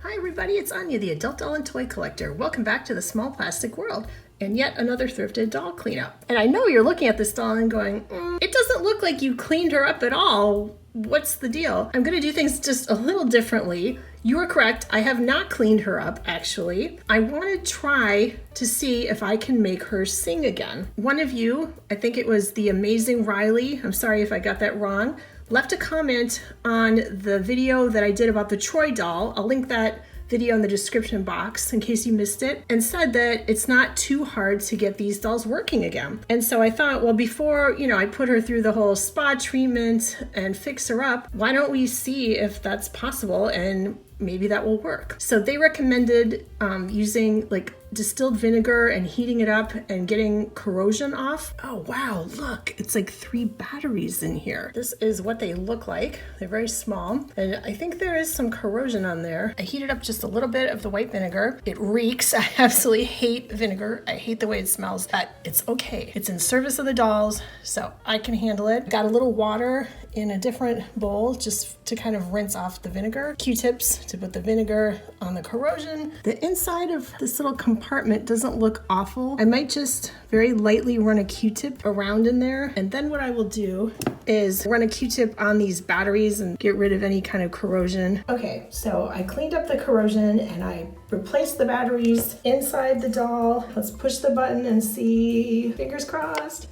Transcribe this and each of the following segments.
Hi everybody, it's Anya, the adult doll and toy collector. Welcome back to the small plastic world and yet another thrifted doll cleanup. And I know you're looking at this doll and going, it doesn't look like you cleaned her up at all. What's the deal? I'm gonna do things just a little differently. You are correct, I have not cleaned her up actually. I want to try to see if I can make her sing again. One of you, I think it was the amazing Riley, I'm sorry if I got that wrong, left a comment on the video that I did about the Troy doll. I'll link that video in the description box in case you missed it, and said that it's not too hard to get these dolls working again. And so I thought, well, before, I put her through the whole spa treatment and fix her up, why don't we see if that's possible and maybe that will work. So they recommended using like distilled vinegar and heating it up and getting corrosion off. Oh wow, look, it's like 3 batteries in here. This is what they look like. They're very small, and I think there is some corrosion on there. I heated up just a little bit of the white vinegar. It reeks. I absolutely hate vinegar. I hate the way it smells, but it's okay. It's in service of the dolls, so I can handle it. Got a little water in a different bowl just to kind of rinse off the vinegar. Q-tips to put the vinegar on the corrosion. The inside of this little compartment doesn't look awful. I might just very lightly run a Q-tip around in there. And then what I will do is run a Q-tip on these batteries and get rid of any kind of corrosion. Okay, so I cleaned up the corrosion and I replaced the batteries inside the doll. Let's push the button and see. Fingers crossed.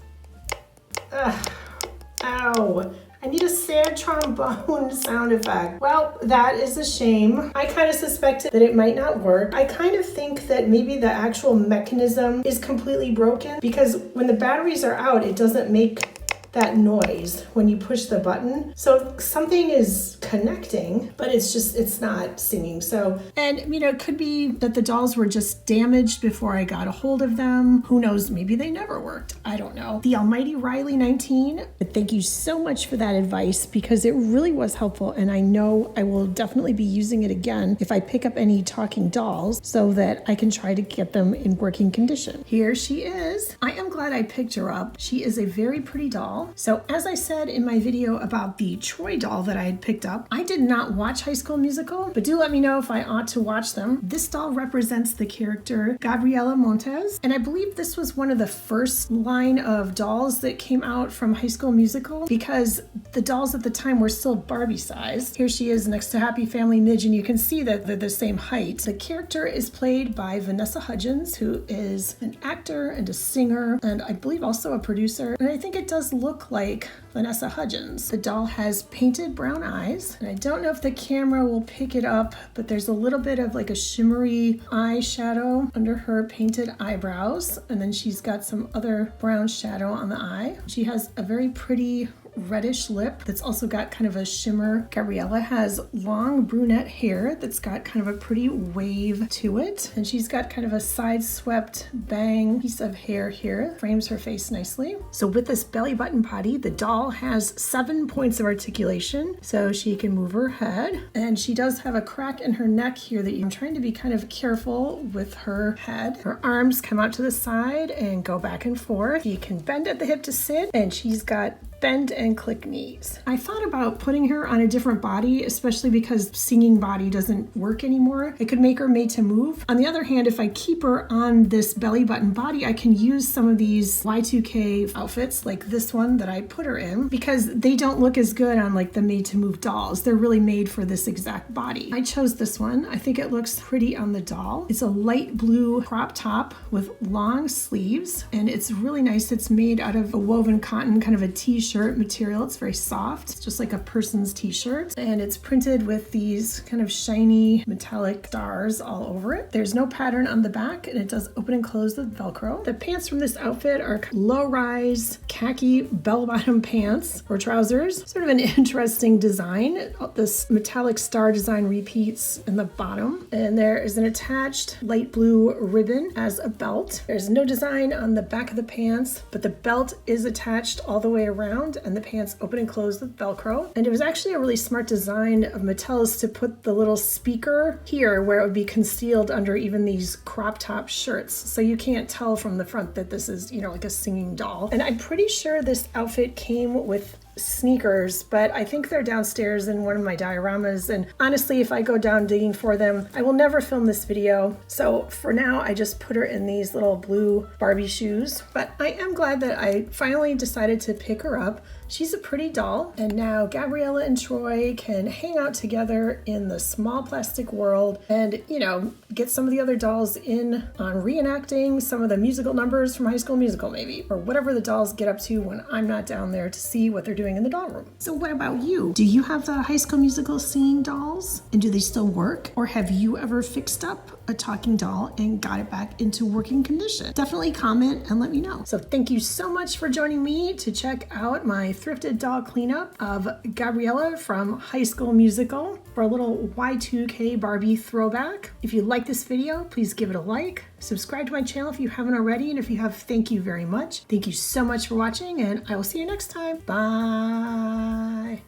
Ow. I need a sad trombone sound effect. Well, that is a shame. I kind of suspected that it might not work. I kind of think that maybe the actual mechanism is completely broken, because when the batteries are out, it doesn't make that noise when you push the button. So something is connecting, but it's not singing. So, and it could be that the dolls were just damaged before I got a hold of them. Who knows? Maybe they never worked. I don't know. The almighty Riley 19, thank you so much for that advice, because it really was helpful. And I know I will definitely be using it again if I pick up any talking dolls so that I can try to get them in working condition. Here she is. I am glad I picked her up. She is a very pretty doll. So as I said in my video about the Troy doll that I had picked up, I did not watch High School Musical, but do let me know if I ought to watch them. This doll represents the character Gabriella Montez, and I believe this was one of the first line of dolls that came out from High School Musical, because the dolls at the time were still Barbie sized. Here she is next to Happy Family Midge, and you can see that they're the same height. The character is played by Vanessa Hudgens, who is an actor and a singer, and I believe also a producer, and I think it does look like Vanessa Hudgens. The doll has painted brown eyes, and I don't know if the camera will pick it up, but there's a little bit of like a shimmery eyeshadow under her painted eyebrows, and then she's got some other brown shadow on the eye. She has a very pretty reddish lip that's also got kind of a shimmer. Gabriella has long brunette hair that's got kind of a pretty wave to it, and she's got kind of a side swept bang piece of hair here. Frames her face nicely. So with this belly button body, the doll has 7 points of articulation, so she can move her head, and she does have a crack in her neck here that I'm trying to be kind of careful with her head. Her arms come out to the side and go back and forth. You can bend at the hip to sit, and she's got bend and click knees. I thought about putting her on a different body, especially because singing body doesn't work anymore. It could make her made to move. On the other hand, if I keep her on this belly button body, I can use some of these Y2K outfits like this one that I put her in, because they don't look as good on like the made to move dolls. They're really made for this exact body. I chose this one. I think it looks pretty on the doll. It's a light blue crop top with long sleeves, and it's really nice. It's made out of a woven cotton, kind of a t-shirt material. It's very soft. It's just like a person's t-shirt, and it's printed with these kind of shiny metallic stars all over it. There's no pattern on the back, and it does open and close with Velcro. The pants from this outfit are low-rise khaki bell-bottom pants or trousers. Sort of an interesting design. This metallic star design repeats in the bottom, and there is an attached light blue ribbon as a belt. There's no design on the back of the pants, but the belt is attached all the way around, and the pants open and close with Velcro. And it was actually a really smart design of Mattel's to put the little speaker here where it would be concealed under even these crop top shirts. So you can't tell from the front that this is, like a singing doll. And I'm pretty sure this outfit came with sneakers, but I think they're downstairs in one of my dioramas, and honestly, if I go down digging for them, I will never film this video. So for now, I just put her in these little blue Barbie shoes, but I am glad that I finally decided to pick her up. She's a pretty doll, and now Gabriella and Troy can hang out together in the small plastic world and, you know, get some of the other dolls in on reenacting some of the musical numbers from High School Musical, maybe, or whatever the dolls get up to when I'm not down there to see what they're doing in the doll room. So what about you? Do you have the High School Musical singing dolls? And do they still work? Or have you ever fixed up a talking doll and got it back into working condition? Definitely comment and let me know. So thank you so much for joining me to check out my thrifted doll cleanup of Gabriella from High School Musical for a little Y2K Barbie throwback. If you like this video, please give it a like. Subscribe to my channel if you haven't already, and if you have, thank you very much. Thank you so much for watching, and I will see you next time. Bye.